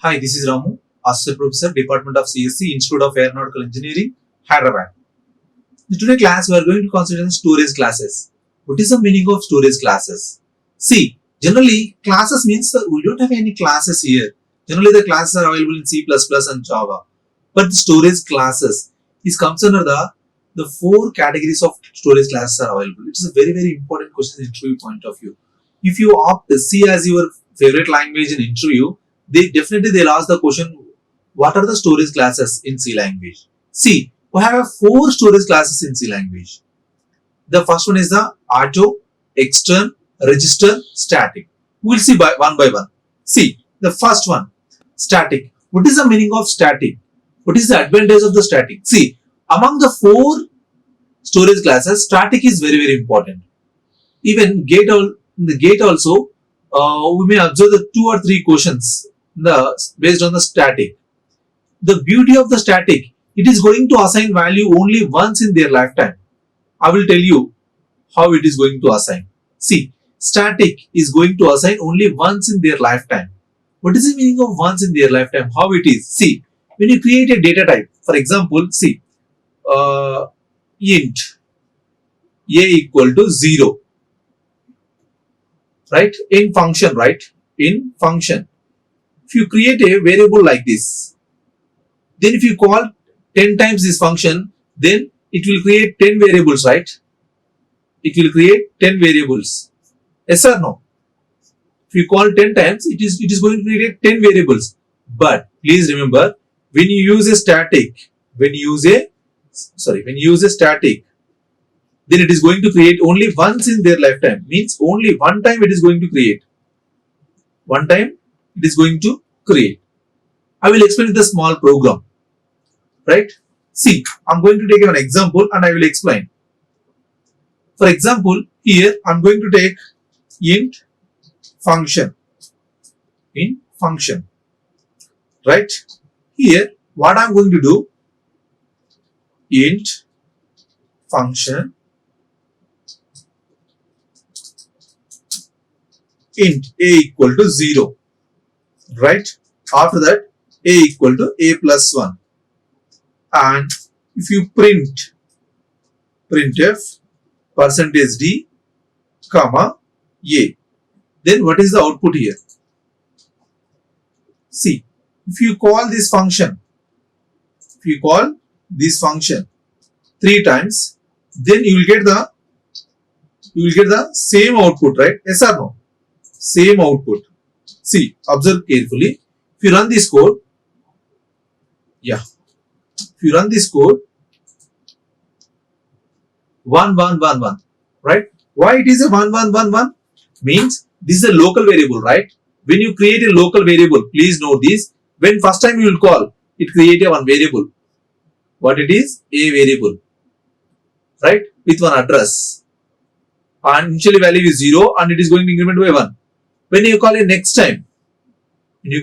Hi, this is Ramu, Assistant Professor, Department of CSC, Institute of Aeronautical Engineering, Hyderabad. In today's class, we are going to consider storage classes. What is the meaning of storage classes? See, generally, classes means that we don't have any classes here. Generally, the classes are available in C++ and Java. But the storage classes is comes under the four categories of storage classes are available. It is a very, very important question in interview point of view. If you opt C as your favorite language in interview, they'll ask the question, what are the storage classes in C language? See, we have four storage classes in C language. The first one is the auto, extern, register, static. We'll see one by one. See, the first one, static. What is the meaning of static? What is the advantage of the static? See, among the four storage classes, static is very, very important. Even in the gate also, we may observe the 2 or 3 questions based on the static. The beauty of the static, it is going to assign value only once in their lifetime. I will tell you how it is going to assign. See, static is going to assign only once in their lifetime. What is the meaning of once in their lifetime? How it is? See, when you create a data type, for example, see, int a equal to 0, right? In function, right? In function. If you create a variable like this, then if you call 10 times this function, then it will create 10 variables, right? It will create 10 variables. Yes or no? If you call 10 times, it is going to create 10 variables. But please remember, when you use a static, then it is going to create only once in their lifetime. Means only one time it is going to create. One time it is going to create. I will explain the small program. Right? See, I'm going to take an example and I will explain. For example, here I'm going to take int function. In function. Right? Here, what I'm going to do, int function int a equal to 0. Right? After that, a equal to a plus 1. And if you printf percentage d comma a, then what is the output here? See, if you call this function 3 times, then you will get the same output, right? Yes or no? Same output. See, observe carefully. If you run this code, if you run this code, 1 1 1 1, right? Why it is a 1 1 1 1? Means this is a local variable, right? When you create a local variable, please note this. When first time you will call, it create a one variable. What it is? A variable, right? With one address. And initially value is 0 and it is going to increment by 1. When you call it next time, again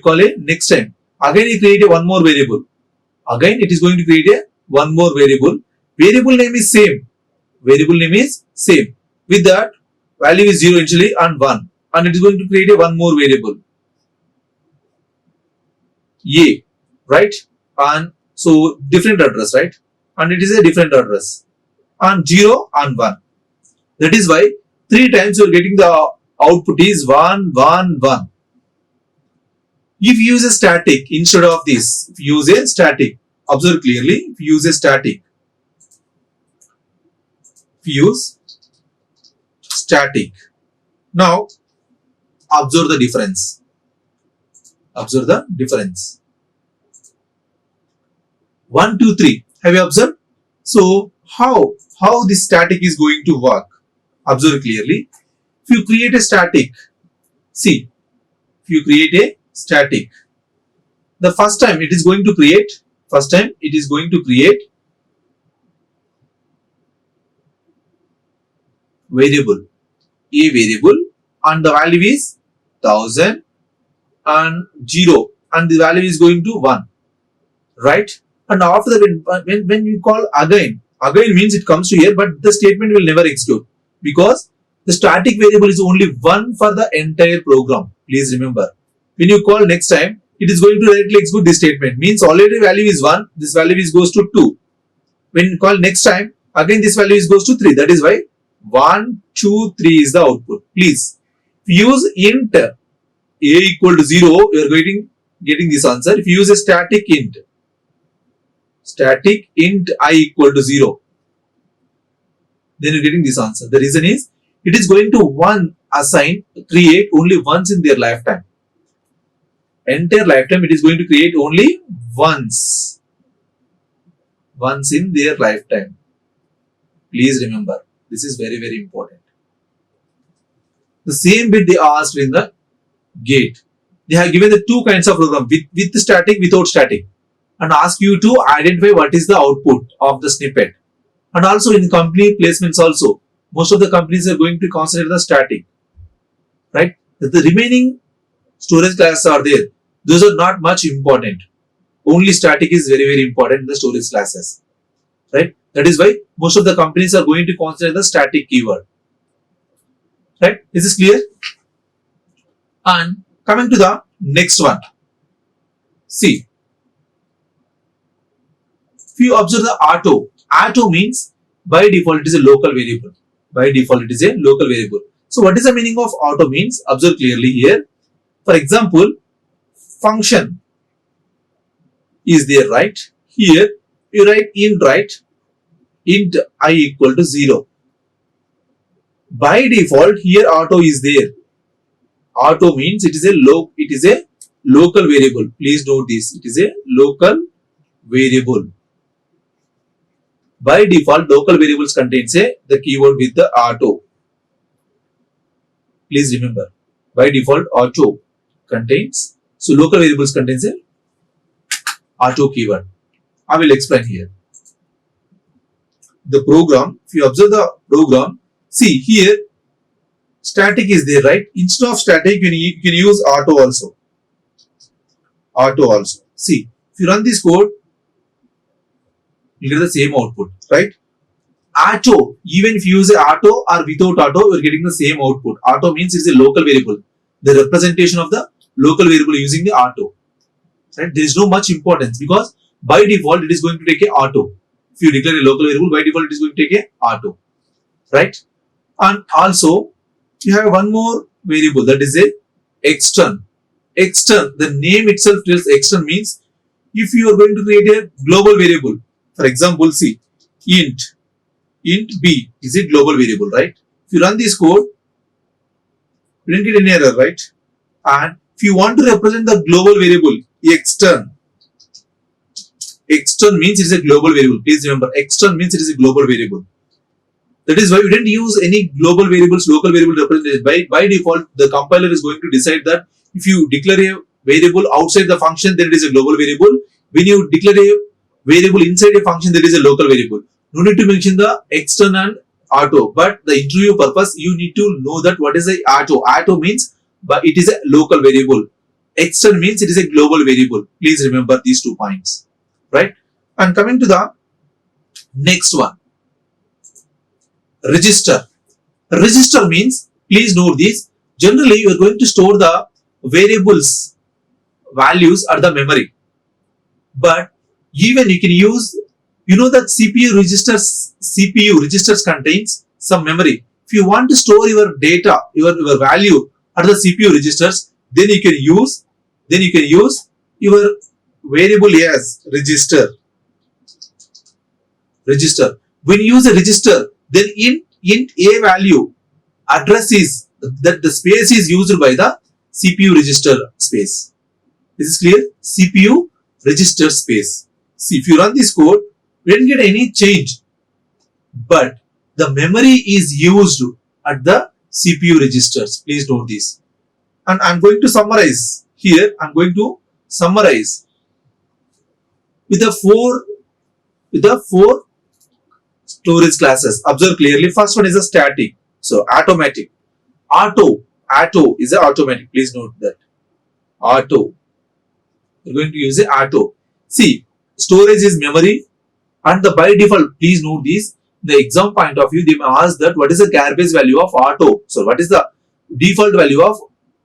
you create a one more variable. Again it is going to create a one more variable. Variable name is same. With that, value is 0 initially and 1. And it is going to create a one more variable. A, right? And so different address, right? And it is a different address. And 0 and 1. That is why 3 times you are getting the output is 1 1 1. If you use a static instead of this, observe clearly, if you use static, now observe the difference. 1 2 3. Have you observed? So how this static is going to work? Observe clearly. If you create a static, see, the first time it is going to create a variable, and the value is 1000 and 0, and the value is going to 1, right? And after that, when you call again means it comes to here, but the statement will never execute because the static variable is only one for the entire program. Please remember, when you call next time, it is going to directly execute this statement. Means already value is 1, this value is goes to 2. When call next time, again this value is goes to 3. That is why 1, 2, 3 is the output. Please, if you use int a equal to 0, you are getting this answer. If you use a static int I equal to 0, then you're getting this answer. The reason is, it is going to create only once in their lifetime. Entire lifetime it is going to create only once in their lifetime. Please remember, this is very, very important. The same bit they asked in the gate. They have given the two kinds of program, with static, without static, and ask you to identify what is the output of the snippet. And also in company placements also, most of the companies are going to consider the static, right? The remaining storage classes are there. Those are not much important. Only static is very, very important in the storage classes, right? That is why most of the companies are going to consider the static keyword, right? Is this clear? And coming to the next one, see, if you observe the auto means by default it is a local variable. By default it is a local variable. So what is the meaning of auto means? Observe clearly here. For example, function is there, right? Here you write int I equal to 0. By default here auto is there. Auto means it is a local variable. Please note this. It is a local variable. By default, local variables contains the keyword with the auto. Please remember, by default auto contains, so local variables contains a auto keyword. I will explain here. The program, if you observe the program, see here static is there, right? Instead of static you can use auto also. See, if you run this code, you get the same output, right? Auto, even if you use auto or without auto, you are getting the same output. Auto means it is a local variable, the representation of the local variable using the auto, right? There is no much importance because by default it is going to take a auto. If you declare a local variable, by default it is going to take a auto, right? And also you have one more variable, that is a extern. The name itself tells extern means if you are going to create a global variable. For example, see, int b is a global variable, right? If you run this code, you don't get any error, right? And if you want to represent the global variable, extern means it is a global variable. Please remember, extern means it is a global variable. That is why we didn't use any global variables, local variable representation. By default, the compiler is going to decide that if you declare a variable outside the function, then it is a global variable. When you declare a variable inside a function, there is a local variable. No need to mention the extern and auto, but the interview purpose you need to know that what is a auto. Auto means but it is a local variable. Extern means it is a global variable. Please remember these 2 points, right? And coming to the next one, register. Register means, please note this, generally you are going to store the variables values at the memory, but even you can use, that CPU registers contains some memory. If you want to store your data, your value at the CPU registers, then you can use your variable as register. When you use a register, then int a value address is that the space is used by the CPU register space. This is clear? CPU register space. See, if you run this code, we didn't get any change, but the memory is used at the CPU registers. Please note this. And I'm going to summarize here. I'm going to summarize with the four storage classes. Observe clearly. First one is a static. So automatic. Auto is a automatic. Please note that. Auto. We're going to use a auto. See, storage is memory, and the by default, please note this, the exam point of view, they may ask that what is the garbage value of auto. So what is the default value of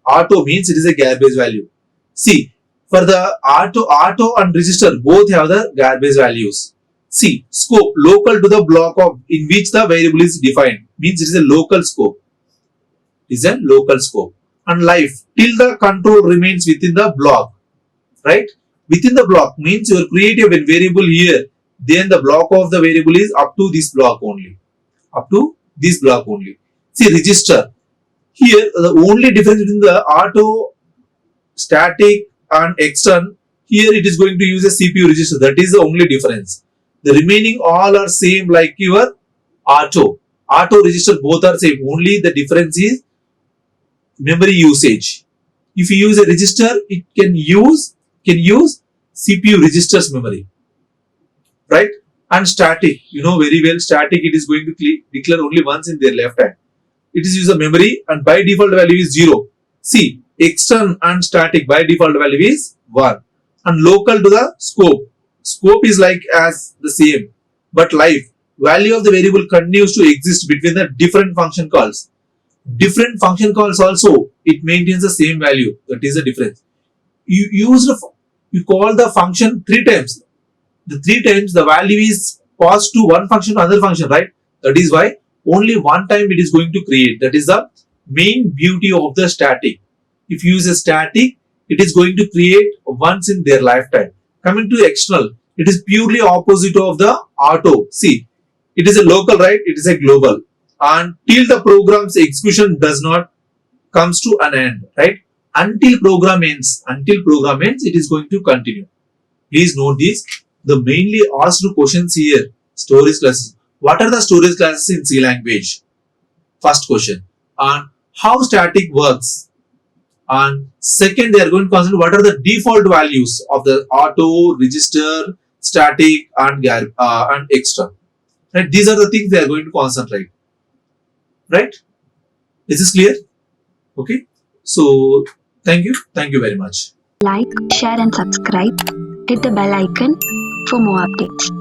auto means it is a garbage value. See, For the auto and register both have the garbage values. See, scope local to the block of in which the variable is defined means it is a local scope. Is a local scope. And life till the control remains within the block, right? Within the block means you create a variable here, then the block of the variable is up to this block only. Up to this block only. See, register. Here the only difference between the auto, static and extern, here it is going to use a CPU register. That is the only difference. The remaining all are same like your auto. Auto register both are same. Only the difference is memory usage. If you use a register, it can use CPU registers memory, right? And static, you know very well, static it is going to declare only once in their left hand. It is use a memory and by default value is 0. See, extern and static by default value is 1. And local to the scope. Scope is like as the same, but life value of the variable continues to exist between the different function calls. Different function calls also it maintains the same value. That is the difference. You call the function 3 times. The 3 times the value is passed to one function to another function, right? That is why only one time it is going to create. That is the main beauty of the static. If you use a static, it is going to create once in their lifetime. Coming to external, it is purely opposite of the auto. See, it is a local, right? It is a global. And till the program's execution does not comes to an end, right? Until program ends, it is going to continue. Please note this. The mainly asked questions here, storage classes. What are the storage classes in C language? First question. And how static works? And second, they are going to consider what are the default values of the auto, register, static, and extra. Right? These are the things they are going to concentrate. Right? Is this clear? Okay. So, thank you. Thank you very much. Like, share and subscribe. Hit the bell icon for more updates.